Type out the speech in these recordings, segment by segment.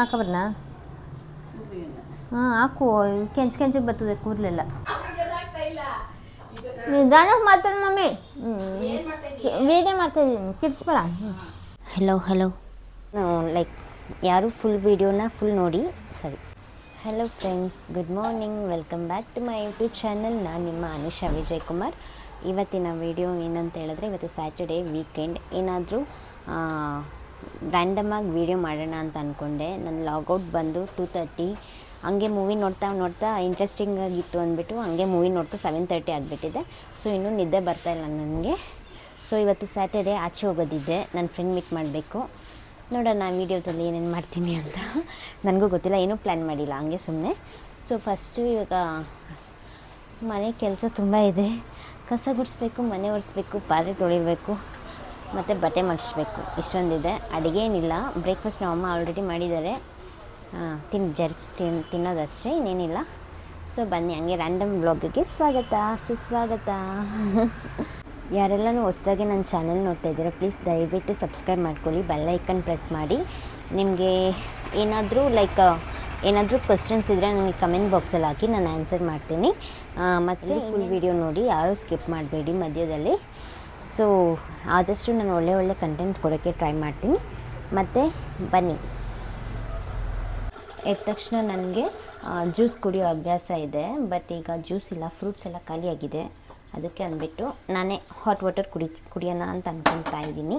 ಹಾಕಬರ್ನ ಹಾಂ ಹಾಕು ಕೆಂಚಿಗೆ ಬರ್ತದೆ ಕೂದಲೆಲ್ಲ ನಿಧಾನಕ್ಕೆ ಮಾತಾಡು ಮಮ್ಮಿ ವೀಡಿಯೋ ಮಾಡ್ತಾಯಿದ್ದೀನಿ ಕಿಡ್ಸ್ಬೇಡ ಹಲೋ ಲೈಕ್ ಯಾರು ಫುಲ್ ವೀಡಿಯೋನ ಫುಲ್ ನೋಡಿ ಸರಿ. Hello friends, good morning, welcome back to my YouTube channel. ನಾನು ನಿಮ್ಮ ಅನುಷಾ ವಿಜಯ್ ಕುಮಾರ್. ಇವತ್ತಿನ ವೀಡಿಯೋ ಏನಂತ ಹೇಳಿದ್ರೆ, ಇವತ್ತು ಸ್ಯಾಟರ್ಡೇ ವೀಕೆಂಡ್, ಏನಾದರೂ ರ್ಯಾಂಡಮಾಗಿ ವೀಡಿಯೋ ಮಾಡೋಣ ಅಂತ ಅಂದ್ಕೊಂಡೆ. ನನ್ನ ಲಾಗೌಟ್ ಬಂದು 2:30. ಹಂಗೆ ಮೂವಿ ನೋಡ್ತಾ ಇಂಟ್ರೆಸ್ಟಿಂಗ್ ಆಗಿತ್ತು ಅಂದ್ಬಿಟ್ಟು ಹಂಗೆ ಮೂವಿ ನೋಡ್ತಾ 7:30 ಆಗಿಬಿಟ್ಟಿದೆ. ಸೊ ಇನ್ನೂ ನಿದ್ದೆ ಬರ್ತಾಯಿಲ್ಲ ನನಗೆ. ಸೊ ಇವತ್ತು ಸ್ಯಾಟರ್ಡೇ ಆಚೆ ಹೋಗೋದಿದ್ದೆ, ನನ್ನ ಫ್ರೆಂಡ್ ಮೀಟ್ ಮಾಡಬೇಕು. ನೋಡೋಣ ವೀಡಿಯೋದಲ್ಲಿ ಏನೇನು ಮಾಡ್ತೀನಿ ಅಂತ. ನನಗೂ ಗೊತ್ತಿಲ್ಲ, ಏನೂ ಪ್ಲ್ಯಾನ್ ಮಾಡಿಲ್ಲ, ಹಂಗೆ ಸುಮ್ಮನೆ. ಸೊ ಫಸ್ಟು ಇವಾಗ ಮನೆ ಕೆಲಸ ತುಂಬ ಇದೆ. ಕಸ ಗುಡಿಸ್ಬೇಕು, ಮನೆ ಒರೆಸ್ಬೇಕು, ಪಾತ್ರೆ ತೊಳಿಬೇಕು ಮತ್ತು ಬಟ್ಟೆ ಮಡಿಸ್ಬೇಕು, ಇಷ್ಟೊಂದಿದೆ. ಅಡುಗೆ ಏನಿಲ್ಲ, ಬ್ರೇಕ್ಫಾಸ್ಟ್ ನಮ್ಮ ಅಮ್ಮ ಆಲ್ರೆಡಿ ಮಾಡಿದ್ದಾರೆ, ತಿನ್ನೋದಷ್ಟೇ, ಇನ್ನೇನಿಲ್ಲ. ಸೊ ಬನ್ನಿ, ಹಂಗೆ ರ್ಯಾಂಡಮ್ ವ್ಲಾಗಿಗೆ ಸ್ವಾಗತ ಸುಸ್ವಾಗತ. ಯಾರೆಲ್ಲನೂ ಹೊಸದಾಗಿ ನನ್ನ ಚಾನಲ್ ನೋಡ್ತಾ ಇದ್ದೀರಾ, ಪ್ಲೀಸ್ ದಯವಿಟ್ಟು ಸಬ್ಸ್ಕ್ರೈಬ್ ಮಾಡ್ಕೊಳ್ಳಿ, ಬೆಲ್ ಐಕನ್ ಪ್ರೆಸ್ ಮಾಡಿ. ನಿಮಗೆ ಏನಾದರೂ ಕ್ವಶನ್ಸ್ ಇದ್ದರೆ ನನಗೆ ಕಮೆಂಟ್ ಬಾಕ್ಸಲ್ಲಿ ಹಾಕಿ, ನಾನು ಆನ್ಸರ್ ಮಾಡ್ತೀನಿ. ಮತ್ತು ಫುಲ್ ವೀಡಿಯೋ ನೋಡಿ, ಯಾರೂ ಸ್ಕಿಪ್ ಮಾಡಬೇಡಿ ಮಧ್ಯದಲ್ಲಿ. ಸೊ ಆದಷ್ಟು ನಾನು ಒಳ್ಳೆ ಕಂಟೆಂಟ್ ಕೊಡೋಕ್ಕೆ ಟ್ರೈ ಮಾಡ್ತೀನಿ. ಮತ್ತು ಬನ್ನಿ. ಎದ್ದ ತಕ್ಷಣ ನನಗೆ ಜ್ಯೂಸ್ ಕುಡಿಯೋ ಅಭ್ಯಾಸ ಇದೆ, ಬಟ್ ಈಗ ಜ್ಯೂಸ್ ಇಲ್ಲ, ಫ್ರೂಟ್ಸ್ ಎಲ್ಲ ಖಾಲಿಯಾಗಿದೆ. ಅದಕ್ಕೆ ಅಂದ್ಬಿಟ್ಟು ನಾನೇ ಹಾಟ್ ವಾಟರ್ ಕುಡಿಯೋಣ ಅಂತ ಅಂದ್ಕೊಳ್ತಾ ಇದ್ದೀನಿ.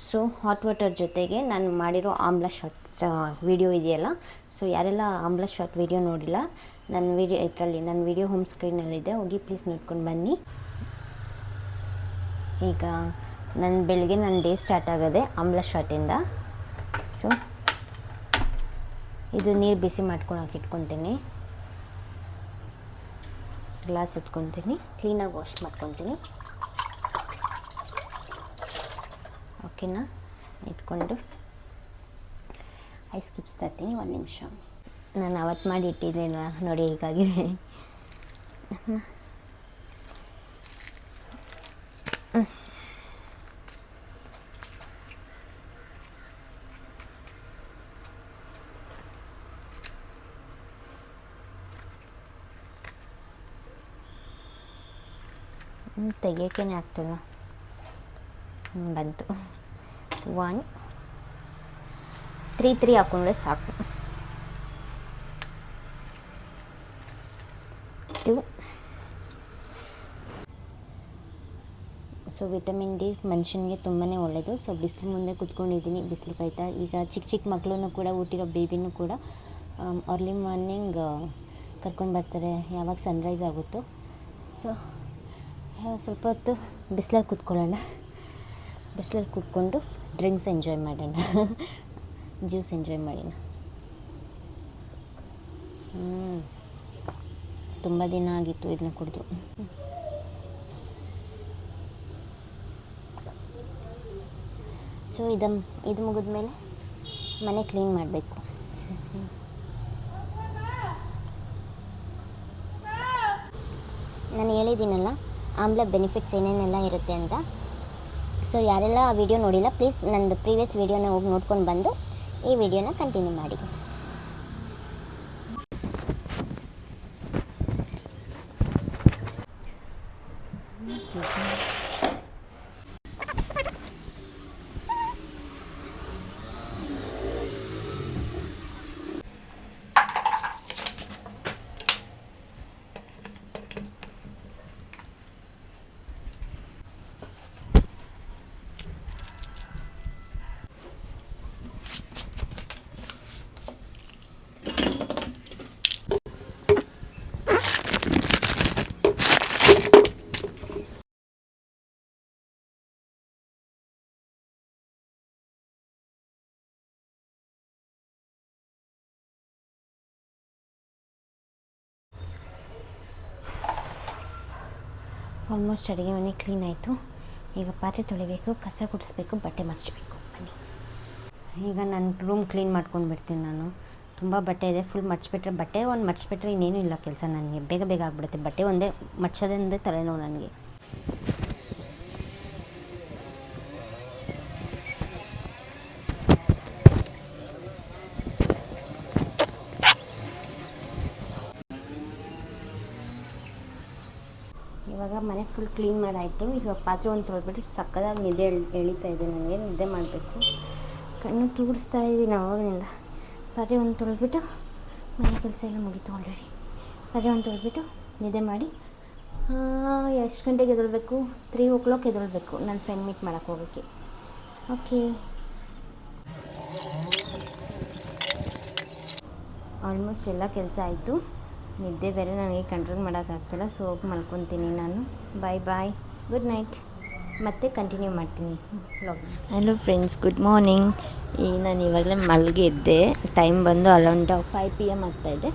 ಸೊ ಹಾಟ್ ವಾಟರ್ ಜೊತೆಗೆ ನಾನು ಮಾಡಿರೋ ಆಮ್ಲ ಶಾಟ್ ವೀಡಿಯೋ ಇದೆಯಲ್ಲ, ಸೊ ಯಾರೆಲ್ಲ ಆಮ್ಲ ಶಾಟ್ ವೀಡಿಯೋ ನೋಡಿಲ್ಲ, ನನ್ನ ವೀಡಿಯೋ ಹೋಮ್ ಸ್ಕ್ರೀನಲ್ಲಿದೆ, ಹೋಗಿ ಪ್ಲೀಸ್ ನೋಡ್ಕೊಂಡು ಬನ್ನಿ. ಈಗ ಬೆಳಗ್ಗೆ ನನ್ನ ಡೇ ಸ್ಟಾರ್ಟ್ ಆಗೋದೆ ಆಮ್ಲ ಶಾಟಿಂದ. ಸೊ ಇದು ನೀರು ಬಿಸಿ ಮಾಡ್ಕೊಂಡು ಇಟ್ಕೊತೀನಿ, ಗ್ಲಾಸ್ ಇಟ್ಕೊತೀನಿ, ಕ್ಲೀನಾಗಿ ವಾಶ್ ಮಾಡ್ಕೊತೀನಿ. ಓಕೆನಾ, ಇಟ್ಕೊಂಡು ಐಸ್ ಕ್ಯೂಬ್ಸ್ ತರ್ತೀನಿ. 1 ನಿಮಿಷ. ನಾನು ಅವತ್ತು ಮಾಡಿ ಇಟ್ಟಿದ್ದೇನೆ ನೋಡಿ, ಹೀಗಾಗಿದೆ. ತೆಗಿಯೋಕ್ಕೇ ಆಗ್ತಲ್ಲ, ಬಂತು. 1 3 ಹಾಕೊಂಡ್ರೆ ಸಾಕು. 2. ಸೊ ವಿಟಮಿನ್ ಡಿ ಮನುಷ್ಯನಿಗೆ ತುಂಬಾ ಒಳ್ಳೆಯದು. ಸೊ ಬಿಸಿಲು ಮುಂದೆ ಕೂತ್ಕೊಂಡಿದ್ದೀನಿ, ಬಿಸಿಲು ಕಾಯ್ತಾ. ಈಗ ಚಿಕ್ಕ ಮಕ್ಕಳನ್ನು ಕೂಡ, ಹುಟ್ಟಿರೋ ಬೇಬಿನೂ ಕೂಡ ಅರ್ಲಿ ಮಾರ್ನಿಂಗ್ ಕರ್ಕೊಂಡು ಬರ್ತಾರೆ, ಯಾವಾಗ ಸನ್ರೈಸ್ ಆಗುತ್ತೋ. ಸೊ ಸ್ವಲ್ಪ ಹೊತ್ತು ಬಿಸಿಲಲ್ಲಿ ಕೂತ್ಕೊಳ್ಳೋಣ, ಬಿಸಿಲಲ್ಲಿ ಕೂತ್ಕೊಂಡು ಡ್ರಿಂಕ್ಸ್ ಎಂಜಾಯ್ ಮಾಡೋಣ, ಜ್ಯೂಸ್ ಎಂಜಾಯ್ ಮಾಡೋಣ. ತುಂಬ ದಿನ ಆಗಿತ್ತು ಇದನ್ನ ಕುಡಿದು. ಸೊ ಇದು ಮುಗಿದ್ಮೇಲೆ ಮನೆ ಕ್ಲೀನ್ ಮಾಡಬೇಕು. ನಾನು ಹೇಳಿದ್ದೀನಲ್ಲ ಆಮ್ಲ ಬೆನಿಫಿಟ್ಸ್ ಏನೇನೆಲ್ಲ ಇರುತ್ತೆ ಅಂತ. ಸೊ ಯಾರೆಲ್ಲ ಆ ವಿಡಿಯೋ ನೋಡಿಲ್ಲ, ಪ್ಲೀಸ್ ನಂದು ಪ್ರೀವಿಯಸ್ ವೀಡಿಯೋನ ಹೋಗಿ ನೋಡ್ಕೊಂಡು ಬಂದು ಈ ವಿಡಿಯೋನ ಕಂಟಿನ್ಯೂ ಮಾಡಿ. ಆಲ್ಮೋಸ್ಟ್ ಅಡುಗೆ ಮನೆ ಕ್ಲೀನ್ ಆಯಿತು. ಈಗ ಪಾತ್ರೆ ತೊಳಿಬೇಕು, ಕಸ ಗುಡಿಸ್ಬೇಕು, ಬಟ್ಟೆ ಮಡಿಸ್ಬೇಕು. ಬನ್ನಿ, ಈಗ ನಾನು ರೂಮ್ ಕ್ಲೀನ್ ಮಾಡ್ಕೊಂಡು ಬಿಡ್ತೀನಿ. ನಾನು ತುಂಬ ಬಟ್ಟೆ ಇದೆ, ಫುಲ್ ಮಡಿಸ್ಬಿಟ್ರೆ, ಬಟ್ಟೆ ಒಂದು ಮಡಿಸ್ಬಿಟ್ರೆ ಇನ್ನೇನು ಇಲ್ಲ ಕೆಲಸ ನನಗೆ, ಬೇಗ ಆಗಿಬಿಡುತ್ತೆ. ಬಟ್ಟೆ ಒಂದೇ ಮಡ್ಸೋದ್ರಿಂದ ತಲೆನೋವು ನನಗೆ. ಇವಾಗ ಮನೆ ಫುಲ್ ಕ್ಲೀನ್ ಮಾಡಾಯಿತು. ಇವಾಗ ಪಾತ್ರೆ ಒಂದು ತೊಳೆದ್ಬಿಟ್ಟು ಸಕ್ಕದಾಗಿ ನಿದ್ದೆ ಎಳಿತಾ ಇದೆ. ನನಗೆ ನಿದ್ದೆ ಮಾಡಬೇಕು. ಕಣ್ಣು ತೂಡಿಸ್ತಾ ಇದ್ದೀನಿ ಅವಾಗಿನಿಂದ. ಪಾತ್ರೆ ಒಂದು ತೊಳೆದ್ಬಿಟ್ಟು ಮನೆ ಕೆಲಸ ಎಲ್ಲ ಮುಗೀತು ಆಲ್ರೆಡಿ. ಪಾತ್ರೆ ಒಂದು ತೊಳೆದ್ಬಿಟ್ಟು ನಿದ್ದೆ ಮಾಡಿ ಎಷ್ಟು ಗಂಟೆಗೆ ಎದ್ದೇಳಬೇಕು? 3 o'clock ಎದ್ದೇಳಬೇಕು ನನ್ನ ಫ್ರೆಂಡ್ ಮೀಟ್ ಮಾಡೋಕ್ಕೆ ಹೋಗೋಕ್ಕೆ. ಓಕೆ, ಆಲ್ಮೋಸ್ಟ್ ಎಲ್ಲ ಕೆಲಸ ಆಯಿತು. ನಿದ್ದೆ ಬೇರೆ ನನಗೆ ಕಂಟ್ರೋಲ್ ಮಾಡೋಕ್ಕಾಗ್ತಿಲ್ಲ. ಸೊ ಹೋಗಿ ಮಲ್ಕೊತೀನಿ ನಾನು. ಬಾಯ್ ಬಾಯ್, ಗುಡ್ ನೈಟ್. ಮತ್ತೆ ಕಂಟಿನ್ಯೂ ಮಾಡ್ತೀನಿ vlog. Hello friends, good morning. ನಾನು ಇವಾಗಲೇ ಮಲಗಿದ್ದೆ. ಟೈಮ್ ಬಂದು ಅರೌಂಡ್ 5 PM ಆಗ್ತಾಯಿದೆ.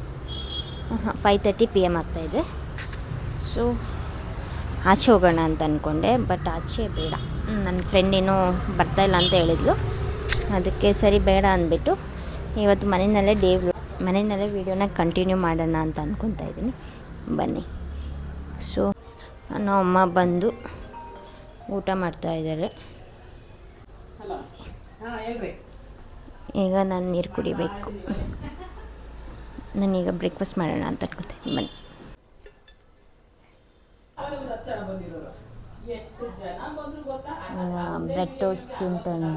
5:30 PM ಆಗ್ತಾಯಿದೆ. ಸೊ ಆಚೆ ಹೋಗೋಣ ಅಂತ ಅಂದ್ಕೊಂಡೆ, ಬಟ್ ಆಚೆ ಬೇಡ. ನನ್ನ ಫ್ರೆಂಡ್ ಏನೋ ಬರ್ತಾಯಿಲ್ಲ ಅಂತ ಹೇಳಿದ್ಲು. ಅದಕ್ಕೆ ಸರಿ ಬೇಡ ಅಂದ್ಬಿಟ್ಟು ಇವತ್ತು ಮನೆಯಲ್ಲೇ ವೀಡಿಯೋನ ಕಂಟಿನ್ಯೂ ಮಾಡೋಣ ಅಂತ ಅಂದ್ಕೊತಾ ಇದ್ದೀನಿ. ಬನ್ನಿ. ಸೊ ನಮ್ಮ ಅಮ್ಮ ಬಂದು ಊಟ ಮಾಡ್ತಾಯಿದ್ದಾರೆ. ಈಗ ನಾನು ನೀರು ಕುಡಿಬೇಕು. ನಾನೀಗ ಬ್ರೇಕ್ಫಾಸ್ಟ್ ಮಾಡೋಣ ಅಂತ ಅನ್ಕೊತೀನಿ. ಬನ್ನಿ. ಬ್ರೆಡ್ ಟೋಸ್ಟ್ ತಿಂತಾನೆ.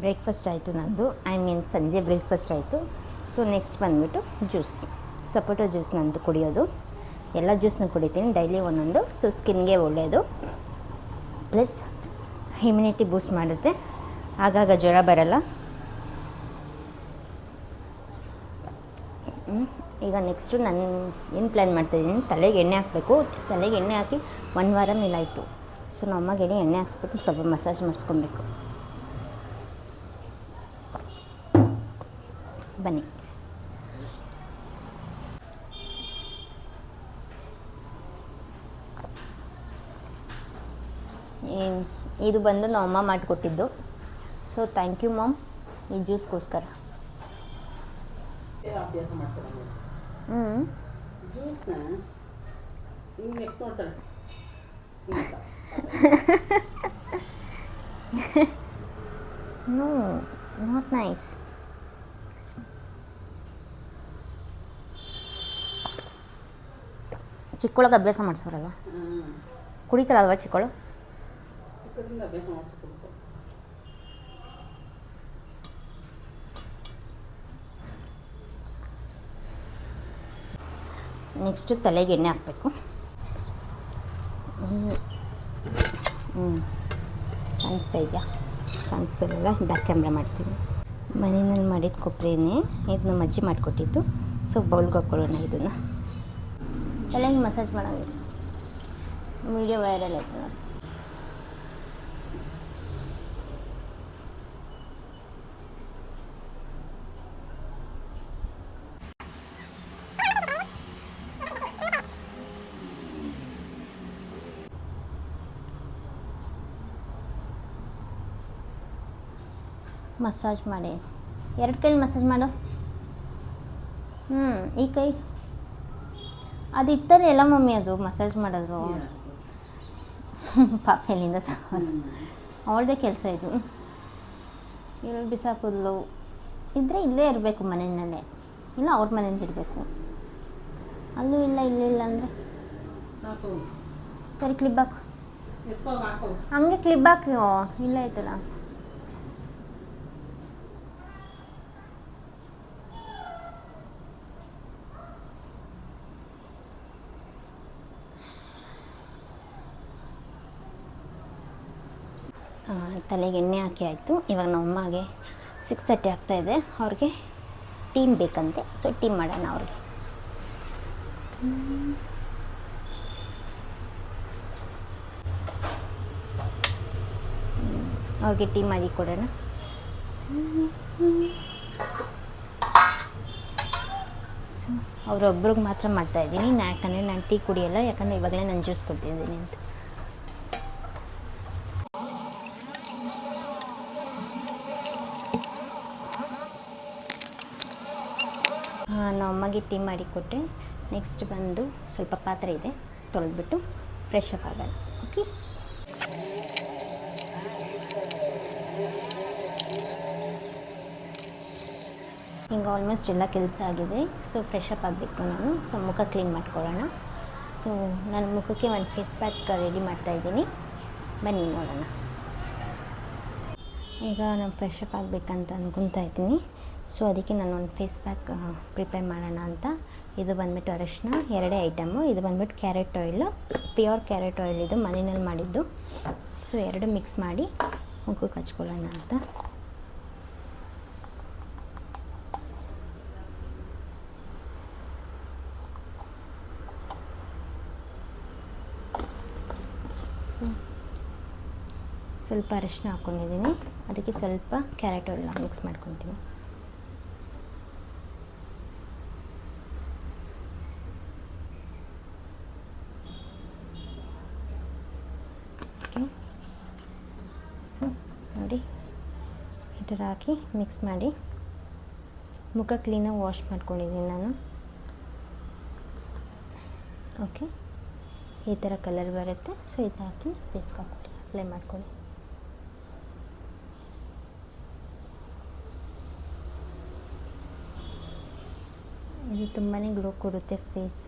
ಬ್ರೇಕ್ಫಾಸ್ಟ್ ಆಯಿತು ನಂದು. ಸಂಜೆ ಬ್ರೇಕ್ಫಾಸ್ಟ್ ಆಯಿತು. ಸೊ ನೆಕ್ಸ್ಟ್ ಬಂದುಬಿಟ್ಟು ಜ್ಯೂಸ್, ಸಪೋಟೊ ಜ್ಯೂಸ್ ನಂದು ಕುಡಿಯೋದು. ಎಲ್ಲ ಜ್ಯೂಸ್ನ ಕುಡಿತೀನಿ ಡೈಲಿ ಒಂದೊಂದು. ಸೊ ಸ್ಕಿನ್ಗೆ ಒಳ್ಳೆಯದು, ಪ್ಲಸ್ ಇಮ್ಯುನಿಟಿ ಬೂಸ್ಟ್ ಮಾಡುತ್ತೆ. ಆಗಾಗ ಜ್ವರ ಬರಲ್ಲ. ಈಗ ನೆಕ್ಸ್ಟು ನಾನು ಏನು ಪ್ಲ್ಯಾನ್ ಮಾಡ್ತಾಯಿದ್ದೀನಿ, ತಲೆಗೆ ಎಣ್ಣೆ ಹಾಕಬೇಕು. ತಲೆಗೆ ಎಣ್ಣೆ ಹಾಕಿ 1 ವಾರ ಮೇಲಾಯಿತು. ಸೊ ನಮ್ಮ ಅಮ್ಮಗೆ ಎಣ್ಣೆ ಹಾಕ್ಸ್ಬಿಟ್ಟು ಸ್ವಲ್ಪ ಮಸಾಜ್ ಮಾಡಿಸ್ಕೊಬೇಕು. ಬನ್ನಿ. ಇದು ಬಂದು ನಮ್ಮ ಅಮ್ಮ ಮಾಡಿಕೊಟ್ಟಿದ್ದು. ಸೊ ಥ್ಯಾಂಕ್ ಯು ಮಾಮ್, ಈ ಜ್ಯೂಸ್ಗೋಸ್ಕರ. No, not nice. ಚಿಕ್ಕೊಳಗೆ ಅಭ್ಯಾಸ ಮಾಡಿಸೋರಲ್ವ, ಕುಡಿತಾರಲ್ವ ಚಿಕ್ಕಳು. ನೆಕ್ಸ್ಟು ತಲೆಗೆ ಎಣ್ಣೆ ಹಾಕಬೇಕು. ಕಾಣಿಸ್ತಾ ಇದೆಯಾ? ಕಾಣಿಸಲ್ಲ, ಬ್ಯಾಕ್ ಕ್ಯಾಮ್ರಾ ಮಾಡ್ತೀನಿ. ಮನೆಯಲ್ಲಿ ಮಾಡಿದ ಕೊಬ್ಬರಿ ಎಣ್ಣೆ, ಇದು ನಮ್ಮ ಅಜ್ಜಿ ಮಾಡಿಕೊಟ್ಟಿದ್ದು. ಸೊ ಬೌಲ್ಗೆ ಹಾಕ್ಕೊಳ್ಳೋಣ ಇದನ್ನು. ತಲೆಗೆ ಮಸಾಜ್ ಮಾಡೋದು. ವಿಡಿಯೋ ವೈರಲ್ ಆಯಿತು ನೋಡಿ. ಮಸಾಜ್ ಮಾಡಿ, 2 ಕೈಲಿ ಮಸಾಜ್ ಮಾಡು. ಈ ಕೈ ಅದು ಇತ್ತಲ್ಲ ಎಲ್ಲ ಮಮ್ಮಿ, ಅದು ಮಸಾಜ್ ಮಾಡಿದ್ರು. ಪಾಪ ಎಲ್ಲಿಂದ ತಗೋದು, ಅವಳದೇ ಕೆಲಸ ಇದು. ಇಲ್ಲಿ ಬಿಸಾಕೋದ್ಲು ಇದ್ದರೆ ಇಲ್ಲೇ ಇರಬೇಕು ಮನೆಯಲ್ಲೇ, ಇಲ್ಲ ಅವ್ರ ಮನೇಲಿ ಇರಬೇಕು. ಅಲ್ಲೂ ಇಲ್ಲ, ಇಲ್ಲೂ ಇಲ್ಲ ಅಂದರೆ ಸರಿ. ಕ್ಲಿಪ್ ಹಾಕು, ಹಂಗೆ ಕ್ಲಿಪ್ ಹಾಕಿ. ಇಲ್ಲ ಆಯ್ತಲ್ಲ. ತಲೆಗೆ ಎಣ್ಣೆ ಹಾಕಿ ಆಯಿತು. ಇವಾಗ ನಮ್ಮ ಅಮ್ಮಗೆ 6:30 ಆಗ್ತಾಯಿದೆ. ಅವ್ರಿಗೆ ಟೀಮ್ ಬೇಕಂತೆ. ಸೊ ಟೀಮ್ ಮಾಡೋಣ ಅವ್ರಿಗೆ. ಅವ್ರಿಗೆ ಟೀ ಮಾಡಿ ಕೊಡೋಣ. ಸೊ ಅವರೊಬ್ರಿಗೆ ಮಾತ್ರ ಮಾಡ್ತಾಯಿದ್ದೀನಿ. ಯಾಕಂದರೆ ನಾನು ಟೀ ಕುಡಿಯೋಲ್ಲ, ಯಾಕಂದರೆ ಇವಾಗಲೇ ನಾನು ಜ್ಯೂಸ್ ಕೊಡ್ತಿದ್ದೀನಿ ಅಂತ. ಅಮ್ಮಗೆ ಟೀ ಮಾಡಿ ಕೊಟ್ಟೆ. ನೆಕ್ಸ್ಟ್ ಬಂದು ಸ್ವಲ್ಪ ಪಾತ್ರೆ ಇದೆ, ತೊಳೆದ್ಬಿಟ್ಟು ಫ್ರೆಶ್ ಅಪ್ ಆಗೋಣ. ಓಕೆ, ಈಗ ಆಲ್ಮೋಸ್ಟ್ ಎಲ್ಲ ಕೆಲಸ ಆಗಿದೆ. ಸೊ ಫ್ರೆಶ್ ಅಪ್ ಆಗಬೇಕು ನಾನು. ಸೊ ಮುಖ ಕ್ಲೀನ್ ಮಾಡ್ಕೊಳ್ಳೋಣ. ಸೊ ನಾನು ಮುಖಕ್ಕೆ ಒಂದು ಫೇಸ್ ಪ್ಯಾಕ್ ರೆಡಿ ಮಾಡ್ತಾಯಿದ್ದೀನಿ, ಬನ್ನಿ ನೋಡೋಣ. ಈಗ ನಾನು ಫ್ರೆಶ್ ಅಪ್ ಆಗಬೇಕಂತ ಅಂದ್ಕೊತಾ ಇದ್ದೀನಿ. ಸೊ ಅದಕ್ಕೆ ನಾನು ಒಂದು ಫೇಸ್ ಪ್ಯಾಕ್ ಪ್ರಿಪೇರ್ ಮಾಡೋಣ ಅಂತ. ಇದು ಬಂದುಬಿಟ್ಟು ಅರಿಶಿನ, 2 ಐಟಮು. ಇದು ಬಂದುಬಿಟ್ಟು carrot oil, pure carrot oil, ಇದು ಮನೆಯಲ್ಲಿ ಮಾಡಿದ್ದು. ಸೊ 2 ಮಿಕ್ಸ್ ಮಾಡಿ ಮುಖಕ್ಕೆ ಹಚ್ಕೊಳ್ಳೋಣ ಅಂತ. ಸ್ವಲ್ಪ ಅರಿಶಿನ ಹಾಕ್ಕೊಂಡಿದ್ದೀನಿ, ಅದಕ್ಕೆ ಸ್ವಲ್ಪ ಕ್ಯಾರೆಟ್ ಆಯಿಲ್ ಮಿಕ್ಸ್ ಮಾಡ್ಕೊತೀನಿ. ಓಕೆ, ಸೊ ನೋಡಿ ಈ ಥರ ಹಾಕಿ ಮಿಕ್ಸ್ ಮಾಡಿ ಮುಖ ಕ್ಲೀನಾಗಿ ವಾಶ್ ಮಾಡ್ಕೊಂಡಿದ್ದೀನಿ ನಾನು. ಓಕೆ, ಈ ಥರ ಕಲರ್ ಬರುತ್ತೆ. ಸೊ ಇದು ಹಾಕಿ ಫೇಸ್ಗೆ ಹಾಕ್ಬಿಟ್ಟು ಅಪ್ಲೈ ಮಾಡ್ಕೊಳ್ಳಿ. ಇದು ತುಂಬಾ ಗ್ಲೋ ಕೊಡುತ್ತೆ ಫೇಸ್.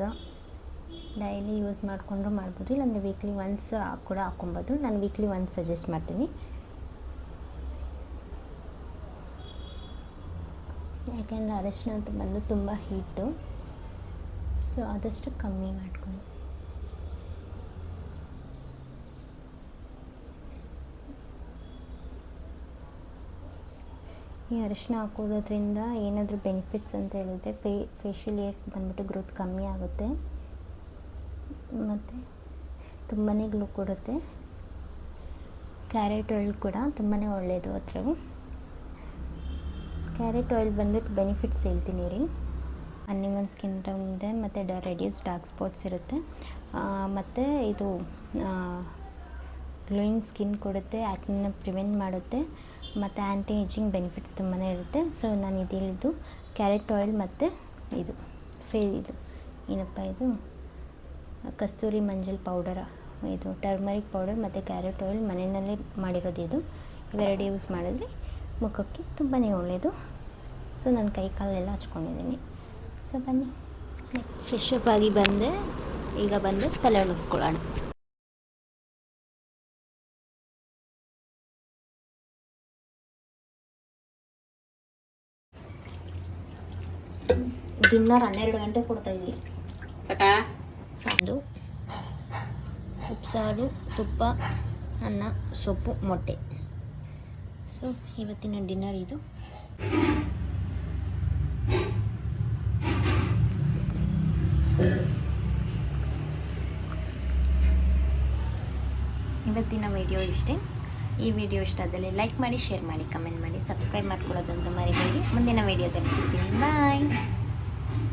ಡೈಲಿ ಯೂಸ್ ಮಾಡಿಕೊಂಡ್ರು ಮಾಡ್ಬೋದು, ಇಲ್ಲಾಂದರೆ ವೀಕ್ಲಿ ಒನ್ಸ್ ಕೂಡ ಹಾಕ್ಕೊಬೋದು. ನಾನು ವೀಕ್ಲಿ ಒನ್ಸ್ ಸಜೆಸ್ಟ್ ಮಾಡ್ತೀನಿ, ಯಾಕೆಂದರೆ ಅರಿಶಿನ ಅಂತ ಬಂದು ತುಂಬ ಹೀಟು. ಸೊ ಆದಷ್ಟು ಕಮ್ಮಿ ಮಾಡ್ಕೊಳ್ಳಿ. ಈ ಅರಿಶಿನ ಹಾಕೋದ್ರಿಂದ ಏನಾದರೂ ಬೆನಿಫಿಟ್ಸ್ ಅಂತ ಹೇಳಿದರೆ ಫೇಶಿಯಲ್ ಏರ್ ಬಂದ್ಬಿಟ್ಟು ಗ್ರೋತ್ ಕಮ್ಮಿ ಆಗುತ್ತೆ ಮತ್ತು ತುಂಬಾ ಗ್ಲೋ ಕೊಡುತ್ತೆ. ಕ್ಯಾರೆಟ್ ಆಯಿಲ್ ಕೂಡ ತುಂಬಾ ಒಳ್ಳೆಯದು. ಅದ್ರ ಕ್ಯಾರೆಟ್ ಆಯಿಲ್ ಬಂದ್ಬಿಟ್ಟು ಬೆನಿಫಿಟ್ಸ್ ಹೇಳ್ತೀನಿ ರೀ. ಅನ್ಇವನ್ ಸ್ಕಿನ್ ಟೋನ್ ಇದೆ, ಮತ್ತು ರೆಡ್ಯೂಸ್ ಡಾರ್ಕ್ ಸ್ಪಾಟ್ಸ್ ಇರುತ್ತೆ, ಮತ್ತು ಇದು ಗ್ಲೋಯಿಂಗ್ ಸ್ಕಿನ್ ಕೊಡುತ್ತೆ, ಆ್ಯಕ್ನಿನ ಪ್ರಿವೆಂಟ್ ಮಾಡುತ್ತೆ, ಮತ್ತು ಆ್ಯಂಟಿ ಏಜಿಂಗ್ ಬೆನಿಫಿಟ್ಸ್ ತುಂಬಾ ಇರುತ್ತೆ. ಸೊ ನಾನು ಇದು ಹೇಳಿದ್ದು ಕ್ಯಾರೆಟ್ ಆಯಿಲ್ ಮತ್ತು ಇದು ಇದು ಏನಪ್ಪ ಇದು ಕಸ್ತೂರಿ ಮಂಜಲ್ ಪೌಡರ್, ಇದು ಟರ್ಮರಿಕ್ ಪೌಡರ್ ಮತ್ತು ಕ್ಯಾರೆಟ್ ಆಯಿಲ್ ಮನೆಯಲ್ಲೇ ಮಾಡಿರೋದು. ಇವೆರಡು ಯೂಸ್ ಮಾಡಿದ್ರೆ ಮುಖಕ್ಕೆ ತುಂಬಾ ಒಳ್ಳೆಯದು. ಸೊ ನಾನು ಕೈ ಕಾಲೆಲ್ಲ ಹಚ್ಕೊಂಡಿದ್ದೀನಿ. ಸೊ ಬನ್ನಿ ನೆಕ್ಸ್ಟ್ ಫ್ರೆಶ್ ಅಪ್ ಆಗಿ ಬಂದೆ. ಈಗ ಬಂದು ತಲೆ ಒಣಗಿಸ್ಕೊಳ್ಳೋಣ. ಡಿನ್ನರ್ 12 ಗಂಟೆ ಕೊಡ್ತಾಯಿದ್ದೀವಿ. ಸಾಂದು ಉಪ್ಸಾರು, ತುಪ್ಪ, ಅನ್ನ, ಸೊಪ್ಪು, ಮೊಟ್ಟೆ. ಸೊ ಇವತ್ತಿನ ಡಿನ್ನರ್ ಇದು. ಇವತ್ತಿನ ವಿಡಿಯೋ ಇಷ್ಟೇ. ಈ ವಿಡಿಯೋ ಇಷ್ಟ ಆದಲ್ಲಿ ಲೈಕ್ ಮಾಡಿ, ಶೇರ್ ಮಾಡಿ, ಕಮೆಂಟ್ ಮಾಡಿ, ಸಬ್ಸ್ಕ್ರೈಬ್ ಮಾಡ್ಕೊಳ್ಳೋದಂತ ಮರಿಬೇಡಿ. ಮುಂದಿನ ವಿಡಿಯೋದಲ್ಲಿ ಸಿಗ್ತೀನಿ. ಬಾಯ್.